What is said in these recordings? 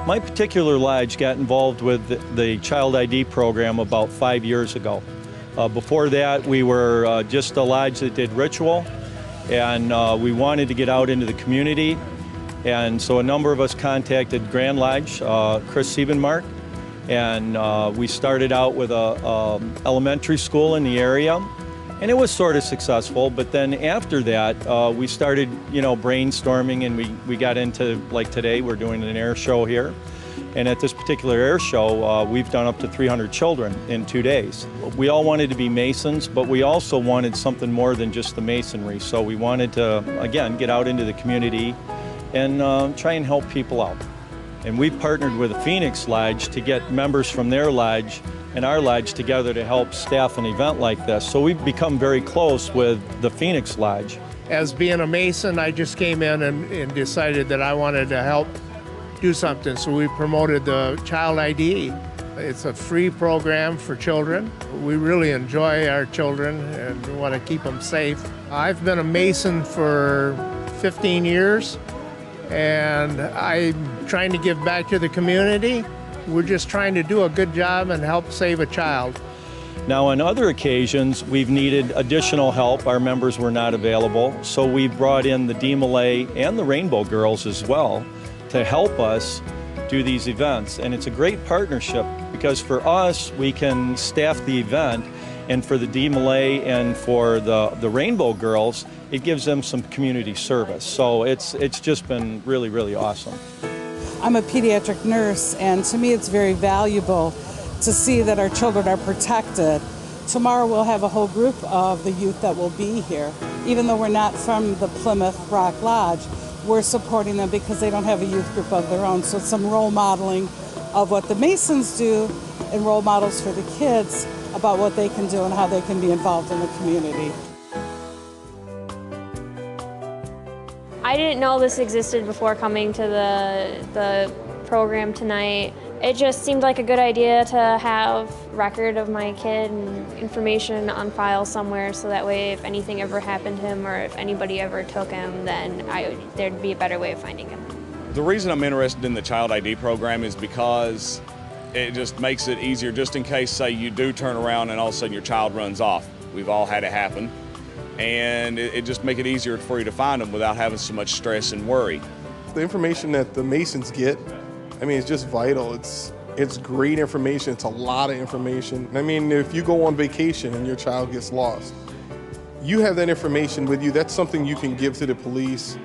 My particular lodge got involved with the Child ID program about 5 years ago. Before that, we were just a lodge that did ritual, and we wanted to get out into the community. And so a number of us contacted Grand Lodge, Chris Siebenmark, and we started out with a elementary school in the area, and it was sort of successful. But then after that, we started, brainstorming, and we got into, like today, we're doing an air show here. And at this particular air show, we've done up to 300 children in 2 days. We all wanted to be Masons, but we also wanted something more than just the Masonry. So we wanted to, again, get out into the community and try and help people out. And we've partnered with the Phoenix Lodge to get members from their lodge and our lodge together to help staff an event like this. So we've become very close with the Phoenix Lodge. As being a Mason, I just came in and decided that I wanted to help do something. So we promoted the Child ID. It's a free program for children. We really enjoy our children and want to keep them safe. I've been a Mason for 15 years, and I'm trying to give back to the community. We're just trying to do a good job and help save a child. Now, on other occasions, we've needed additional help. Our members were not available, so we brought in the DMLA and the Rainbow Girls as well to help us do these events. And it's a great partnership because for us, we can staff the event, and for the DMLA and for the Rainbow Girls, it gives them some community service. So it's just been really, really awesome. I'm a pediatric nurse, and to me it's very valuable to see that our children are protected. Tomorrow we'll have a whole group of the youth that will be here. Even though we're not from the Plymouth Rock Lodge, we're supporting them because they don't have a youth group of their own. So some role modeling of what the Masons do and role models for the kids about what they can do and how they can be involved in the community. I didn't know this existed before coming to the program tonight. It just seemed like a good idea to have record of my kid and information on file somewhere, so that way if anything ever happened to him or if anybody ever took him, then there'd be a better way of finding him. The reason I'm interested in the Child ID program is because it just makes it easier, just in case, say, you do turn around and all of a sudden your child runs off. We've all had it happen. And it just makes it easier for you to find them without having so much stress and worry. The information that the Masons get, I mean, it's just vital. It's great information. It's a lot of information. I mean, if you go on vacation and your child gets lost, you have that information with you. That's something you can give to the police.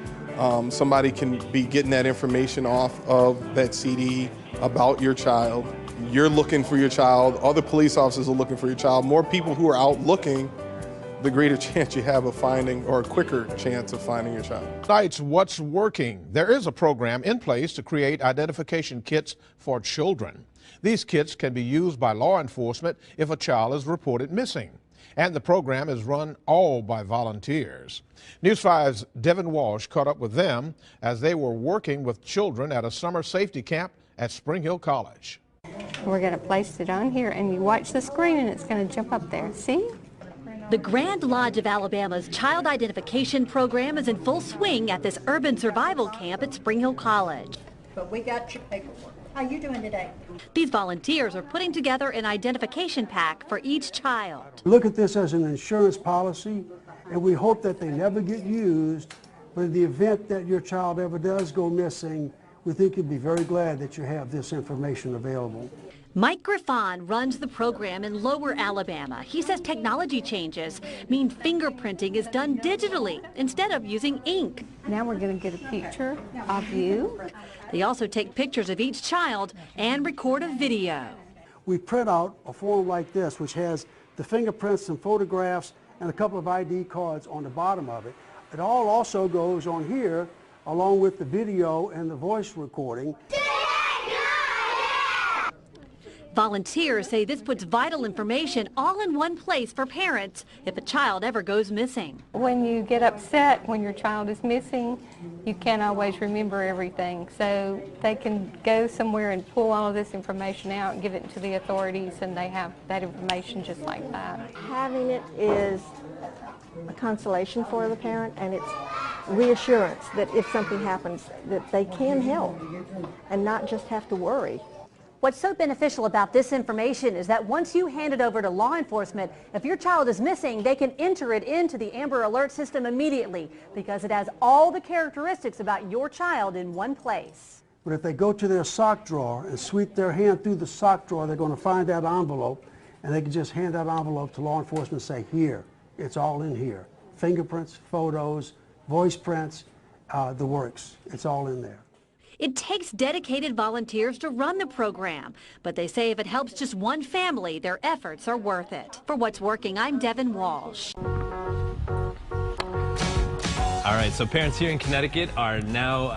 Somebody can be getting that information off of that CD about your child. You're looking for your child. Other police officers are looking for your child. More people who are out looking, the greater chance you have of finding, or a quicker chance of finding your child. Tonight's What's Working. There is a program in place to create identification kits for children. These kits can be used by law enforcement if a child is reported missing. And the program is run all by volunteers. News 5's Devin Walsh caught up with them as they were working with children at a summer safety camp at Spring Hill College. We're going to place it on here, and you watch the screen and it's going to jump up there. See? The Grand Lodge of Alabama's Child Identification Program is in full swing at this urban survival camp at Spring Hill College. But we got your paperwork. How you doing today? These volunteers are putting together an identification pack for each child. Look at this as an insurance policy, and we hope that they never get used, but in the event that your child ever does go missing, we think you'd be very glad that you have this information available. Mike Griffon runs the program in Lower Alabama. He says technology changes mean fingerprinting is done digitally instead of using ink. Now we're going to get a picture of you. They also take pictures of each child and record a video. We print out a form like this, which has the fingerprints and photographs and a couple of ID cards on the bottom of it. It all also goes on here along with the video and the voice recording. Volunteers say this puts vital information all in one place for parents if a child ever goes missing. When you get upset when your child is missing, you can't always remember everything. So they can go somewhere and pull all of this information out and give it to the authorities, and they have that information just like that. Having it is a consolation for the parent, and it's reassurance that if something happens, that they can help and not just have to worry. What's so beneficial about this information is that once you hand it over to law enforcement, if your child is missing, they can enter it into the Amber Alert system immediately because it has all the characteristics about your child in one place. But if they go to their sock drawer and sweep their hand through the sock drawer, they're going to find that envelope, and they can just hand that envelope to law enforcement and say, here, it's all in here. Fingerprints, photos, voice prints, the works. It's all in there. It takes dedicated volunteers to run the program, but they say if it helps just one family, their efforts are worth it. For What's Working, I'm Devin Walsh. All right, so parents here in Connecticut are now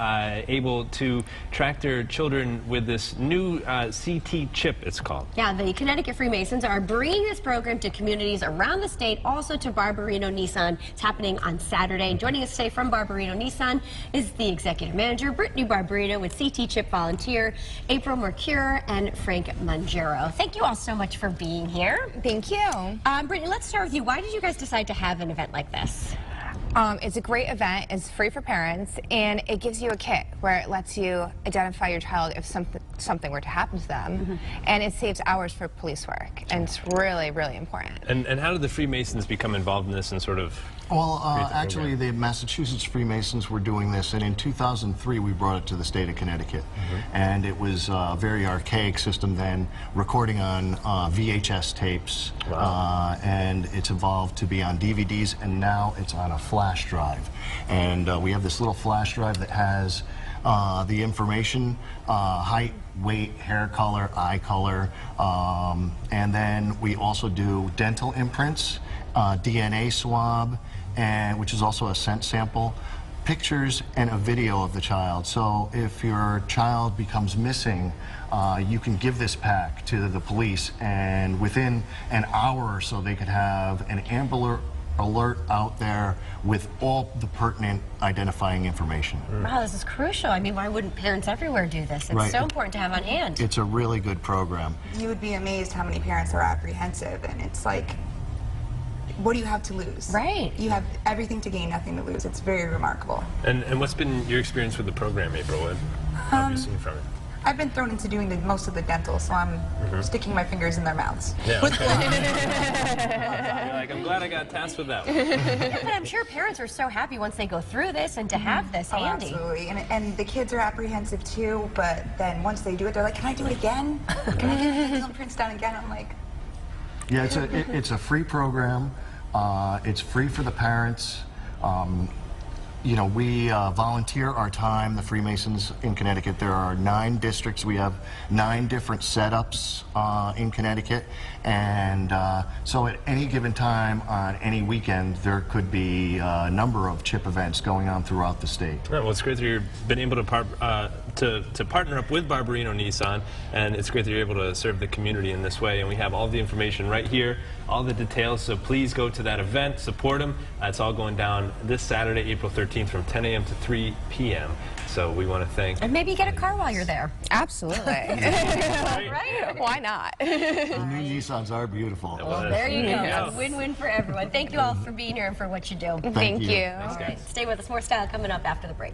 able to track their children with this new CT chip, it's called. Yeah, the Connecticut Freemasons are bringing this program to communities around the state, also to Barbarino Nissan. It's happening on Saturday. And joining us today from Barbarino Nissan is the executive manager, Brittany Barbarino, with CT Chip volunteer, April Mercure, and Frank Mangero. Thank you all so much for being here. Thank you. Brittany, let's start with you. Why did you guys decide to have an event like this? It's a great event. It's free for parents, and it gives you a kit where it lets you identify your child if something were to happen to them, and it saves hours for police work, and it's really, really important. And how did the Freemasons become involved in this and sort of... Well, actually, the Massachusetts Freemasons were doing this, and in 2003 we brought it to the state of Connecticut. And it was a very archaic system then, recording on VHS tapes. Wow. And it's evolved to be on DVDs, and now it's on a flash drive. And we have this little flash drive that has the information, height, weight, hair color, eye color, and then we also do dental imprints, DNA swab, and which is also a scent sample, pictures, and a video of the child. So if your child becomes missing, you can give this pack to the police, and within an hour or so they could have an Amber Alert out there with all the pertinent identifying information. Wow, this is crucial. I mean, why wouldn't parents everywhere do this? It's so important to have on hand. It's a really good program. You would be amazed how many parents are apprehensive, and it's like, what do you have to lose? Right. You have everything to gain, nothing to lose. It's very remarkable. And what's been your experience with the program, April? What have you seen from it? I've been thrown into doing most of the dental, so I'm sticking my fingers in their mouths. Yeah, okay. You're like, I'm glad I got tasked with that one. Yeah, but I'm sure parents are so happy once they go through this and to have this handy. Absolutely, and the kids are apprehensive too, but then once they do it, they're like, can I do it again? Can I get the dental imprints done again? I'm like... Yeah, it's a free program. It's free for the parents. You know, we volunteer our time, the Freemasons in Connecticut. There are 9 districts. We have 9 different setups in Connecticut. And so at any given time on any weekend, there could be a number of CHIP events going on throughout the state. Right, well, it's great that you've been able to partner up with Barbarino Nissan, and it's great that you're able to serve the community in this way. And we have all the information right here, all the details, so please go to that event, support them. It's all going down this Saturday, April 13th from 10 a.m. to 3 p.m. So we want to thank... And maybe get a car while you're there. Absolutely. Right? Why not? The new Nissans are beautiful. Well, there you go. It's a win-win for everyone. Thank you all for being here and for what you do. Thank you. All right, stay with us. More style coming up after the break.